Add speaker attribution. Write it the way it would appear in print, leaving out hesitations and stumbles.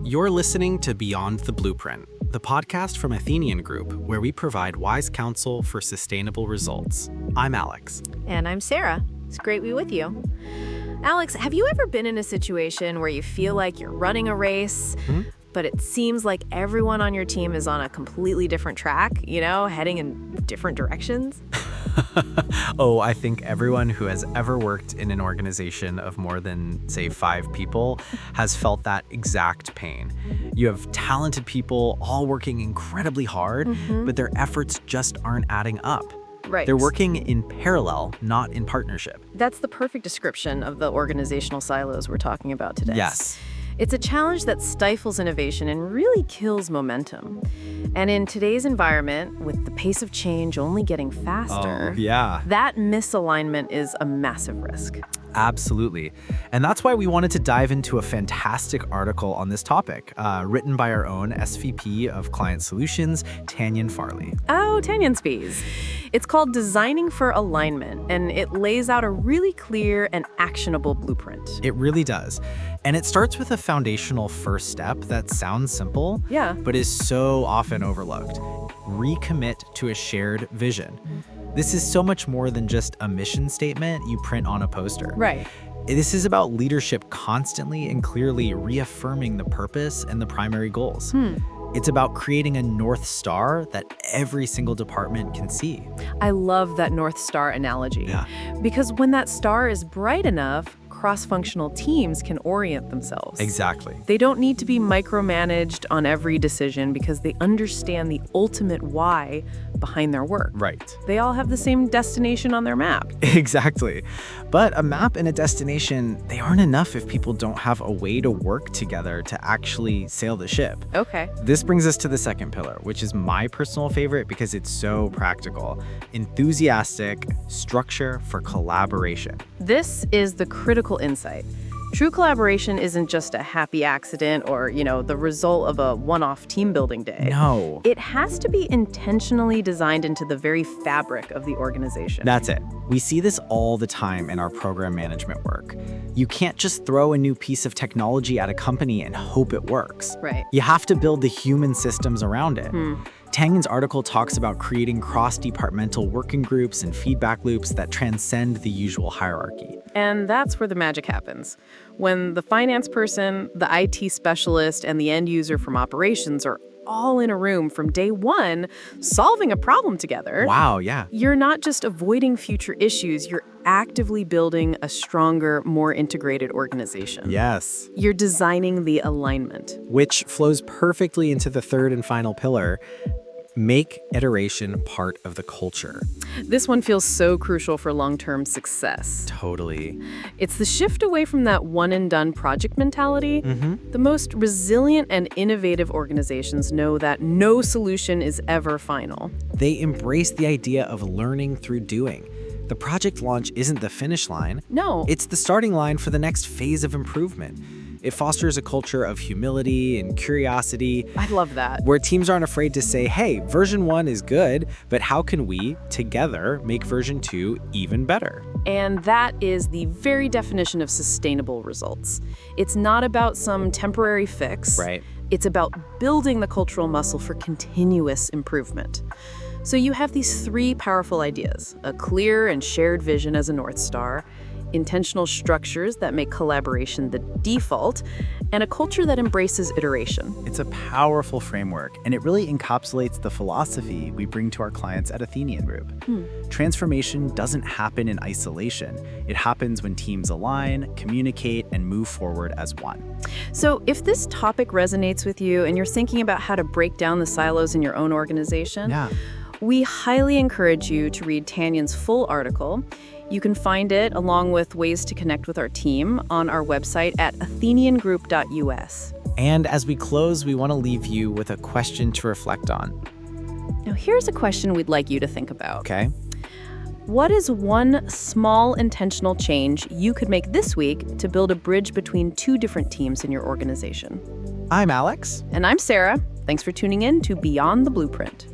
Speaker 1: You're listening to Beyond the Blueprint, the podcast from Athenian Group, where we provide wise counsel for sustainable results. I'm Alex.
Speaker 2: And I'm Sarah. It's great to be with you. Alex, have you ever been in a situation where you feel like you're running a race, but it seems like everyone on your team is on a completely different track, heading in different directions?
Speaker 1: Oh, I think everyone who has ever worked in an organization of more than, say, 5 people has felt that exact pain. You have talented people all working incredibly hard, but their efforts just aren't adding up.
Speaker 2: Right.
Speaker 1: They're working in parallel, not in partnership.
Speaker 2: That's the perfect description of the organizational silos we're talking about today.
Speaker 1: Yes.
Speaker 2: It's a challenge that stifles innovation and really kills momentum. And in today's environment, with the pace of change only getting faster, that misalignment is a massive risk.
Speaker 1: Absolutely. And that's why we wanted to dive into a fantastic article on this topic, written by our own SVP of Client Solutions, Tanyan Farley.
Speaker 2: Oh, Tanyan's piece. It's called Designing for Alignment, and it lays out a really clear and actionable blueprint.
Speaker 1: It really does. And it starts with a foundational first step that sounds simple, but is so often overlooked. Recommit to a shared vision. This is so much more than just a mission statement you print on a poster.
Speaker 2: Right.
Speaker 1: This is about leadership constantly and clearly reaffirming the purpose and the primary goals. It's about creating a North Star that every single department can see.
Speaker 2: I love that North Star analogy.
Speaker 1: Yeah.
Speaker 2: Because when that star is bright enough, cross-functional teams can orient themselves.
Speaker 1: Exactly.
Speaker 2: They don't need to be micromanaged on every decision because they understand the ultimate why behind their work.
Speaker 1: Right.
Speaker 2: They all have the same destination on their map.
Speaker 1: Exactly. But a map and a destination, they aren't enough if people don't have a way to work together to actually sail the ship.
Speaker 2: Okay.
Speaker 1: This brings us to the second pillar, which is my personal favorite because it's so practical. Enthusiastic structure for collaboration.
Speaker 2: This is the critical insight. True collaboration isn't just a happy accident or, the result of a one-off team building day.
Speaker 1: No.
Speaker 2: It has to be intentionally designed into the very fabric of the organization.
Speaker 1: That's it. We see this all the time in our program management work. You can't just throw a new piece of technology at a company and hope it works.
Speaker 2: Right.
Speaker 1: You have to build the human systems around it. Tanyan's article talks about creating cross-departmental working groups and feedback loops that transcend the usual hierarchy.
Speaker 2: And that's where the magic happens. When the finance person, the IT specialist, and the end user from operations are all in a room from day one, solving a problem together.
Speaker 1: Wow, yeah.
Speaker 2: You're not just avoiding future issues, you're actively building a stronger, more integrated organization.
Speaker 1: Yes.
Speaker 2: You're designing the alignment.
Speaker 1: Which flows perfectly into the third and final pillar. Make iteration part of the culture.
Speaker 2: This one feels so crucial for long-term success.
Speaker 1: Totally.
Speaker 2: It's the shift away from that one-and-done project mentality. The most resilient and innovative organizations know that no solution is ever final.
Speaker 1: They embrace the idea of learning through doing. The project launch isn't the finish line.
Speaker 2: No.
Speaker 1: It's the starting line for the next phase of improvement. It fosters a culture of humility and curiosity.
Speaker 2: I love that.
Speaker 1: Where teams aren't afraid to say, hey, version 1 is good, but how can we, together, make version 2 even better?
Speaker 2: And that is the very definition of sustainable results. It's not about some temporary fix.
Speaker 1: Right.
Speaker 2: It's about building the cultural muscle for continuous improvement. So you have these 3 powerful ideas: a clear and shared vision as a North Star, intentional structures that make collaboration the default, and a culture that embraces iteration.
Speaker 3: It's a powerful framework, and it really encapsulates the philosophy we bring to our clients at Athenian Group. Transformation doesn't happen in isolation. It happens when teams align, communicate, and move forward as one.
Speaker 2: So if this topic resonates with you and you're thinking about how to break down the silos in your own organization, we highly encourage you to read Tanyan's full article. You can find it, along with ways to connect with our team, on our website at atheniangroup.us.
Speaker 1: And as we close, we want to leave you with a question to reflect on.
Speaker 2: Now, here's a question we'd like you to think about.
Speaker 1: Okay.
Speaker 2: What is one small intentional change you could make this week to build a bridge between 2 different teams in your organization?
Speaker 1: I'm Alex.
Speaker 2: And I'm Sarah. Thanks for tuning in to Beyond the Blueprint.